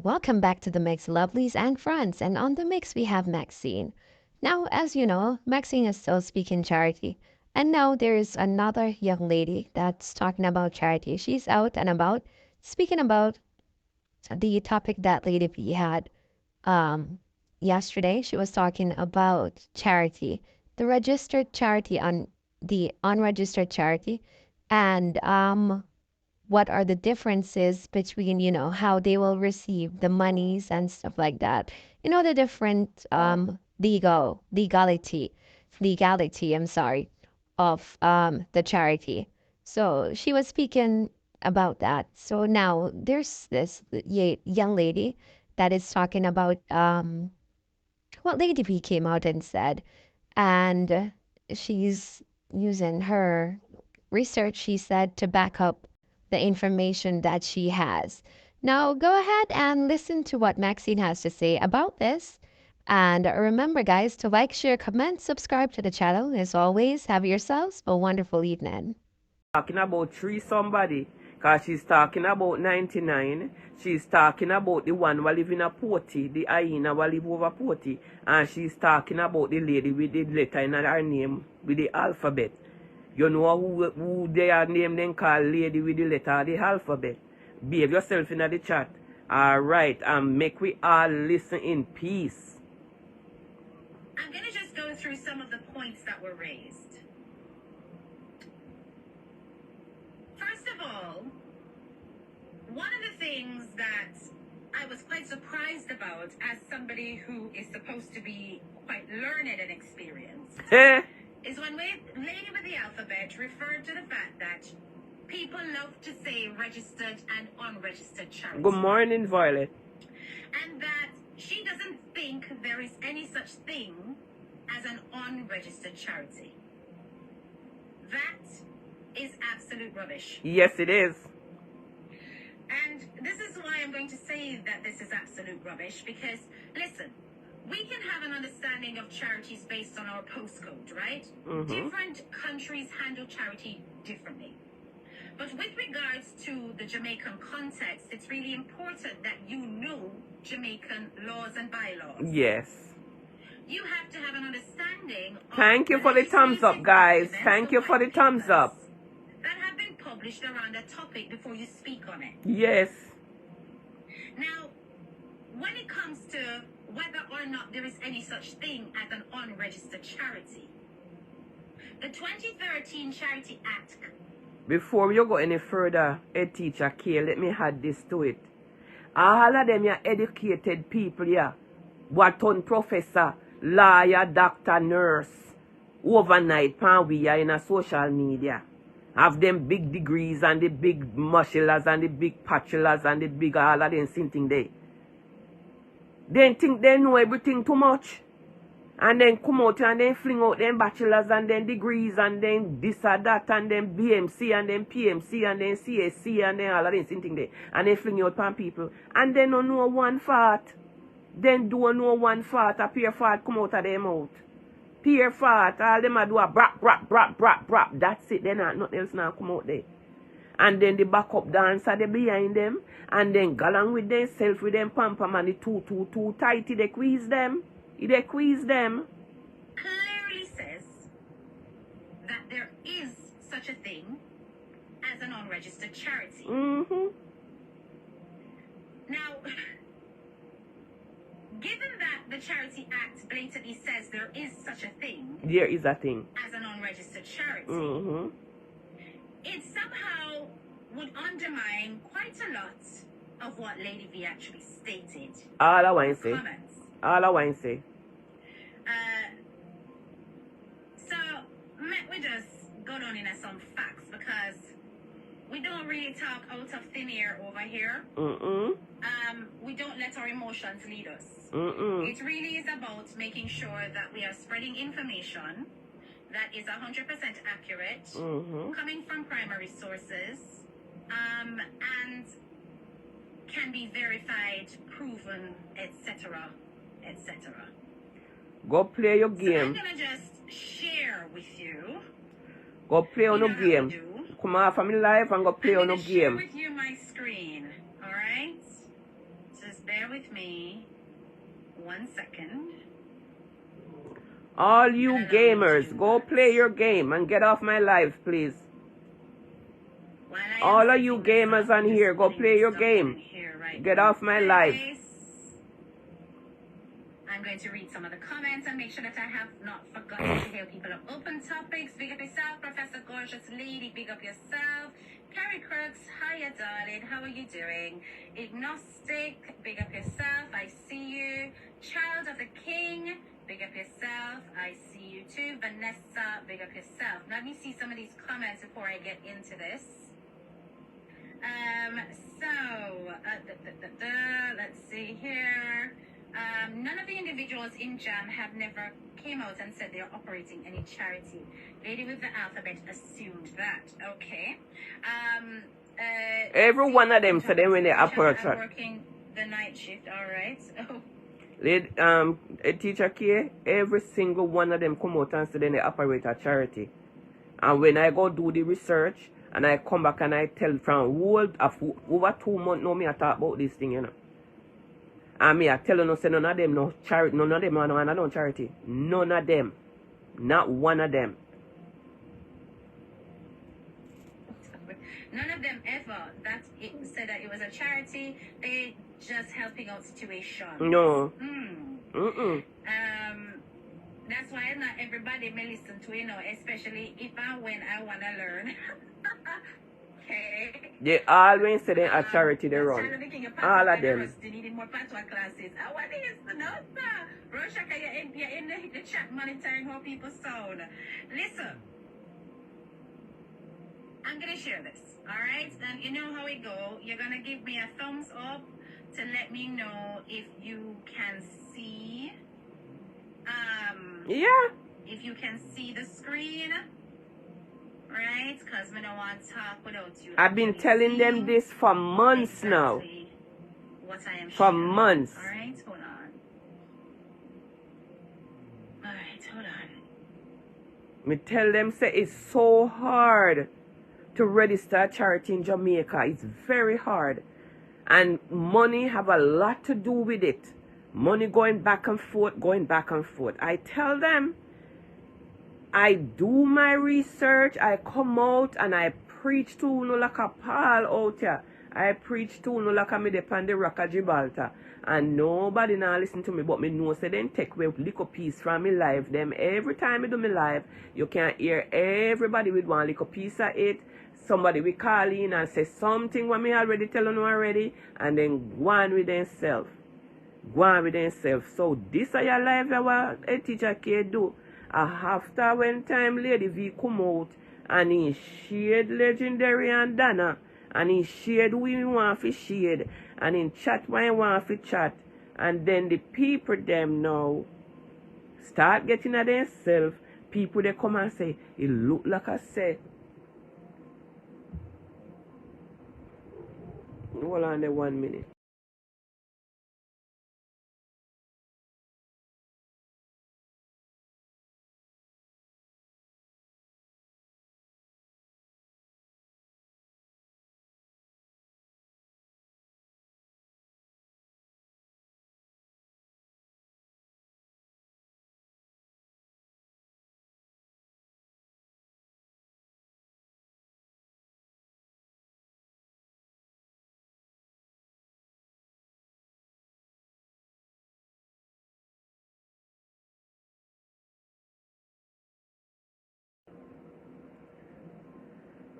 welcome back to the Mix Lovelies and Friends. And on the mix, we have Maxine. Now, as you know, Maxine is still speaking charity. And now there is another young lady that's talking about charity. She's out and about speaking about the topic that Lady V had um, yesterday. She was talking about charity, the registered charity on the unregistered charity, and what are the differences between how they will receive the monies and stuff like that, the different legality, I'm sorry, of the charity. So she was speaking about that. So now there's this young lady that is talking about what Lady B came out and said, and she's using her research, she said, to back up the information that she has. Now, go ahead and listen to what Maxine has to say about this. And remember, guys, to like, share, comment, subscribe to the channel. As always, have yourselves a wonderful evening. Talking about three somebody, because she's talking about 99. She's talking about the one who live in a potty, the hyena who live over potty. And she's talking about the lady with the letter in her name, with the alphabet. You know who they are named then called lady with the letter, the alphabet. Behave yourself in the chat. Alright, and make we all listen in peace. I'm going to just go through some of the points that were raised. First of all, one of the things that I was quite surprised about as somebody who is supposed to be quite learned and experienced is when Lady with the Alphabet referred to the fact that people love to say registered and unregistered charity. Good morning, Violet. And that she doesn't think there is any such thing as an unregistered charity. That is absolute rubbish. Yes, it is. And this is why I'm going to say that this is absolute rubbish, because, listen, we can have an understanding of charities based on our postcode, right? Different countries handle charity differently. But with regards to the Jamaican context, it's really important that you know Jamaican laws and bylaws. Yes. You have to have an understanding of Thank you for the thumbs up, guys. Thank you for the thumbs up. That have been published around a topic before you speak on it. Yes. Now, when it comes to whether or not there is any such thing as an unregistered charity, the 2013 Charity Act. Before you go any further, Ed Teacher K, let me add this to it. All of them are educated people, yeah. What on professor, lawyer, doctor, nurse, overnight, pan we are in a social media. Have them big degrees and the big musculars and the big patulars and the big all of them sitting there. They think they know everything too much. And then come out and then fling out them bachelors and then degrees and then this or that and then BMC and then PMC and then CSC and then all of them sitting there. And then fling out upon people. And then don't know one fart. Then don't know one fart. A peer fart come out of their mouth. Peer fart. All them a do a brap, brap, brap, brap, brap. That's it. Then nothing else now come out there. And then the backup dancer they behind them. And then go along with themselves with them pam-pam and the too tighty. They squeeze them. They squeeze them. Clearly says that there is such a thing as an unregistered charity. Now, given that the Charity Act blatantly says there is such a thing, there is a thing as an unregistered charity, it somehow would undermine quite a lot of what Lady V actually stated. All I want to say. Comments. All I want to say. So, we just go down into some facts because we don't really talk out of thin air over here. We don't let our emotions lead us. It really is about making sure that we are spreading information that is 100% accurate, coming from primary sources, and can be verified, proven, etc. etc. Go play your So I'm game. gonna just share with you. Go play on You the know how to game. do. Come out from my life and go play I'm on the gonna share game. with you my screen. All right. Just bear 1 second. All you gamers, go play your game and get off my live, please. All of you gamers on here, go play your game. Get off my live. I'm going to read some of the comments and make sure that I have not forgotten to hear people of open topics. Big up yourself, Professor Gorgeous Lady. Big up yourself. Carrie Crooks, hiya darling, how are you doing? Agnostic, big up yourself, I see you. Child of the King, big up yourself, I see you too. Vanessa, big up yourself. Let me see some of these comments before I get into this. Let's see here. None of the individuals in JAM have never came out and said they're operating any charity. Lady with the alphabet assumed that. Okay. Every one of them said they when they operate. I'm working the night shift. All right. A teacher K, every single one of them come out and say they operate a charity. And when I go do the research and I come back and I tell from over 2 months now me I talk about this thing, you know. And me I tell you no say none of them no charity, none of them are no charity. None of them. Not one of them. None of them ever said that it was a charity. They just helping out situations. No. That's why not everybody may listen to, you know, especially if and when I want to learn. Okay. They always say they're a charity they run. All of them. They needed more patois classes. I want to hear the notes now. Roshaka, you're in the chat monitoring how people sound. Listen. I'm going to share this. All right? And you know how it go. You're going to give me a thumbs up to let me know if you can see. Yeah. If you can see the screen. Right? Because we don't want to talk without you. I've been telling them this for months now. What I am for sharing. months. All right? Hold on. All right. Hold on. Me tell them say it's so hard to register a charity in Jamaica. It's very hard. And money have a lot to do with it. Money going back and forth, going back and forth. I tell them, I do my research, I come out and I preach to no like a Paul out here. I preach to no like a me depend the rock of Gibraltar. And nobody now listen to me, but me know say then take away little piece from me live. Them every time I do me live, you can hear everybody with one little piece of it. Somebody will call in and say something what me already tell you already, and then go on with themselves. Go on with themselves. So this is your life what a teacher can do. After when time Lady V come out and he shared Legendary and Donna, and he shared who he want to shade, and in chat what he want to chat, and then the people them now start getting at themselves. People they come and say, it look like I said. Hold on there 1 minute.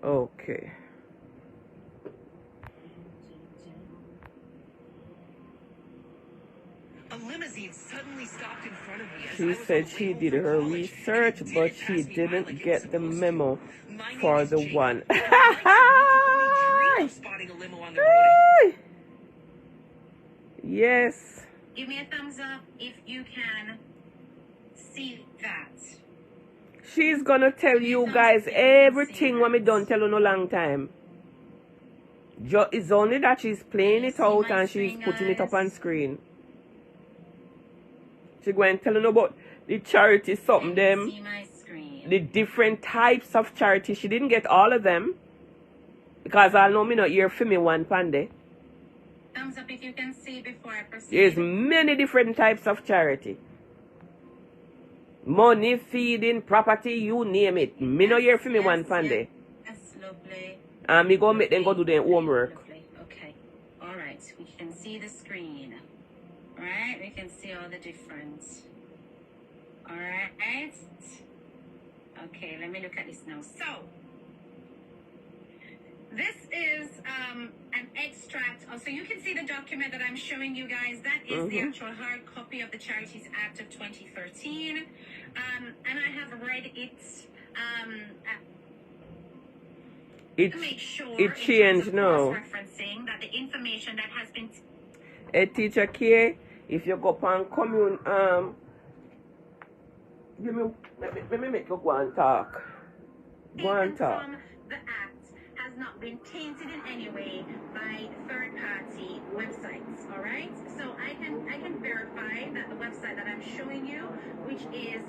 Okay. A limousine suddenly stopped in front of me. She said she did her research, but she didn't get the memo for the one. Yes. Give me a thumbs up if you can see that. She's gonna tell you guys everything when me don't tell you no long time. It's only that she's playing it out and she's putting it up on screen. She going to tell you about the charity something them. The different types of charity. She didn't get all of them. Because I know me not hear for me one pande. Thumbs up if you can see before I proceed. There's many different types of charity. Money, feeding, property, you name it. Me no hear from me one Sunday. That's lovely. And me go make them go do their homework. Lovely. Okay. All right. We can see the screen. All right. We can see all the difference. All right. Okay. Let me look at this now. So, this is an extract. So you can see the document that I'm showing you guys. That is the actual hard copy of the Charities Act of 2013. And I have read it. To make sure it changed now. Referencing that the information that has been. A teacher K, if you go upon commune, let me make you go and talk. Go and talk. From the act has not been tainted in any way by third-party websites. All right, so I can verify that the website that I'm showing you, which is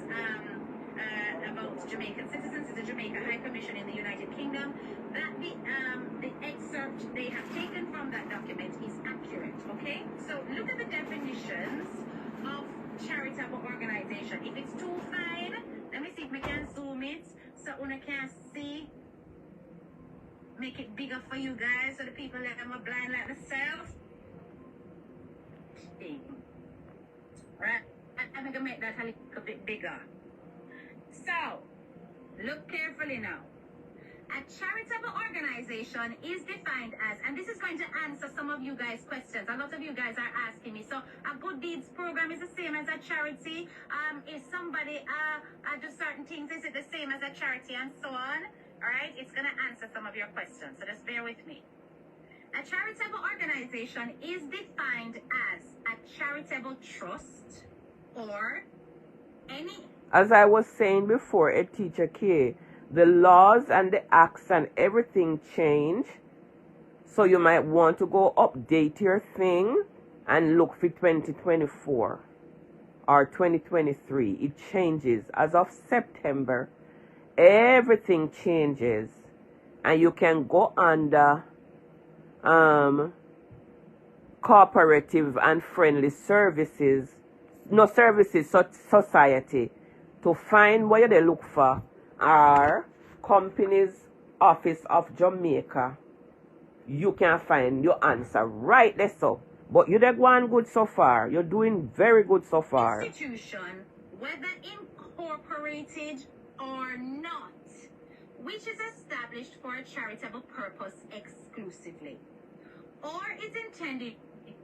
about Jamaican citizens, is the Jamaica High Commission in the United Kingdom, that the excerpt they have taken from that document is accurate. Okay, so look at the definitions of charitable organization. If it's too fine, let me see if we can zoom it so una can see. Make it bigger for you guys so the people that are blind like myself. Right? I'm going to make that a little bit bigger. So, look carefully now. A charitable organization is defined as, and this is going to answer some of you guys' questions. A lot of you guys are asking me. So, a good deeds program is the same as a charity. If somebody do certain things, is it the same as a charity, and so on? All right, it's going to answer some of your questions, so just bear with me. A charitable organization is defined as a charitable trust or any... As I was saying before, a teacher K, the laws and the acts and everything change. So you might want to go update your thing and look for 2024 or 2023. It changes. As of September, everything changes, and you can go under cooperative and friendly services, society, to find what they look for are Companies Office of Jamaica. You can find your answer right there. So, but you're going good so far. You're doing very good so far. Institution, whether incorporated or not, which is established for a charitable purpose exclusively, or is intended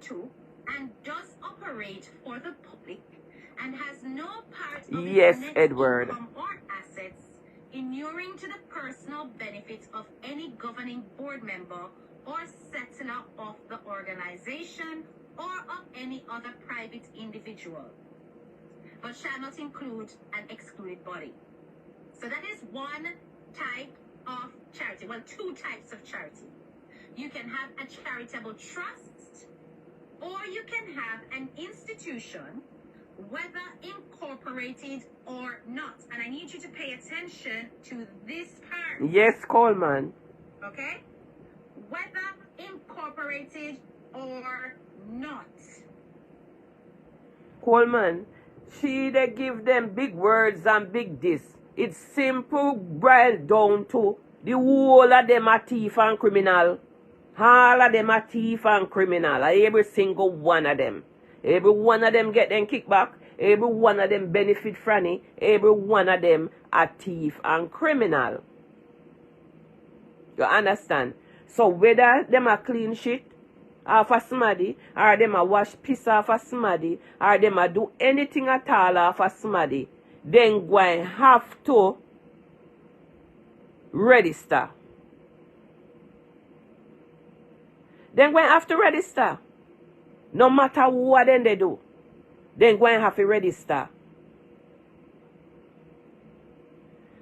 to and does operate for the public and has no part of its net Edward. income or assets inuring to the personal benefit of any governing board member or settler of the organization or of any other private individual, but shall not include an excluded body. So that is one type of charity. Well, two types of charity. You can have a charitable trust, or you can have an institution, whether incorporated or not. And I need you to pay attention to this part. Yes, Coleman. Okay? Whether incorporated or not. Coleman, they give them big words and big this. It's simple, boiled down to the whole of them are thief and criminal. All of them are thief and criminal. Every single one of them. Every one of them get them kickback. Every one of them benefit from it. Every one of them are thief and criminal. You understand? So whether them are clean shit off of somebody, or them a wash piss off of somebody, or them a do anything at all off of somebody, then go and have to register. Then go and have to register. No matter what then they do. Then go and have to register.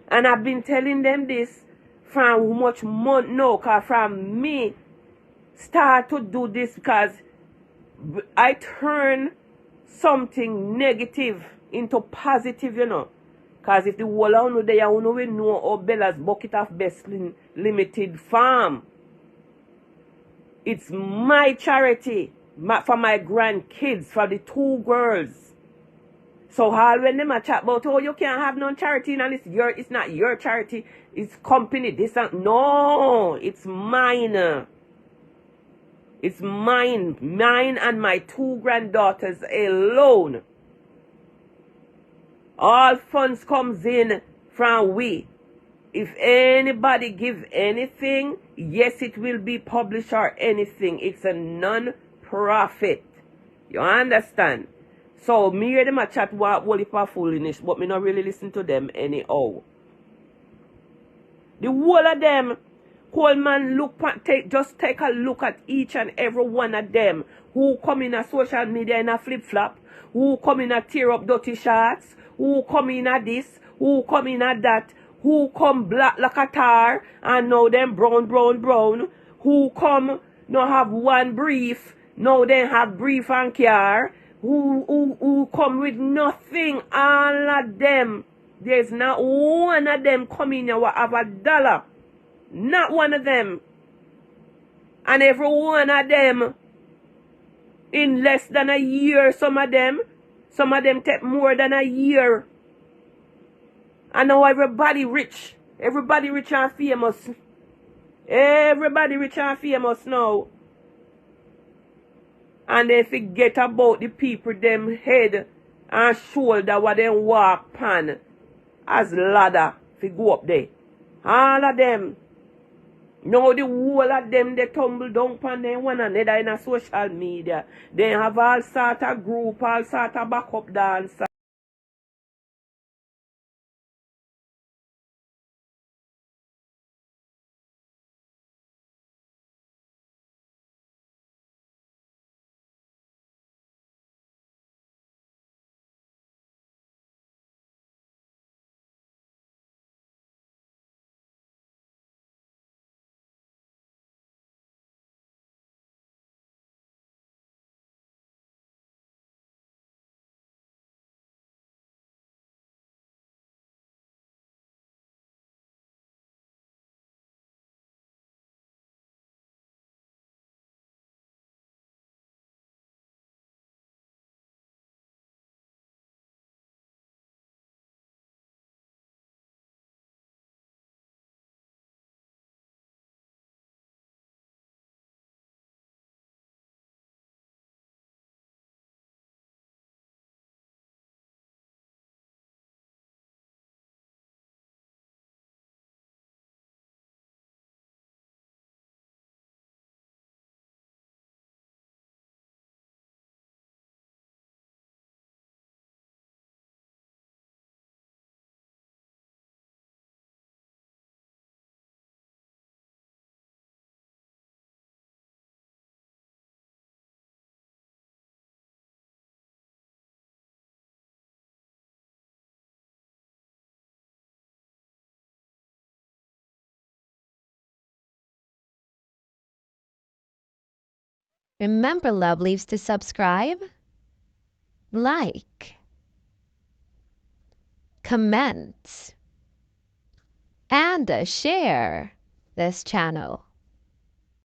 And I've been telling them this from how much month now, because from me start to do this because I turn something negative into positive, you know. Because if the whole of you there, you will know how Bella's Bucket of Best Limited farm. It's my charity for my grandkids, for the 2 girls. So all when them a chat about, oh, you can't have no charity and it's not your charity, it's company, this and no, it's mine. It's mine. Mine and my 2 granddaughters alone. All funds comes in from we. If anybody give anything, yes, it will be published or anything. It's a non-profit. You understand? So me and them a chat what whole heap of foolishness, but me not really listen to them anyhow. The whole of them, Coleman just take a look at each and every one of them who come in a social media in a flip-flop, who come in a tear up dirty shots, who come in a this, who come in a that, who come black like a tar and now them brown, who come now have one brief, now they have brief and care, who come with nothing, all of them. There's not one of them coming here will have $1. Not one of them. And every one of them, in less than a year, some of them take more than a year. And now everybody rich. Everybody rich and famous. Everybody rich and famous now. And they forget about the people them head and shoulder what them walk pan as ladder to go up there. All of them. Now the whole of them they tumble down pan them one another in a social media. They have all sort of group, all sort of backup dancer. Remember, lovelies, to subscribe, like, comment, and share this channel.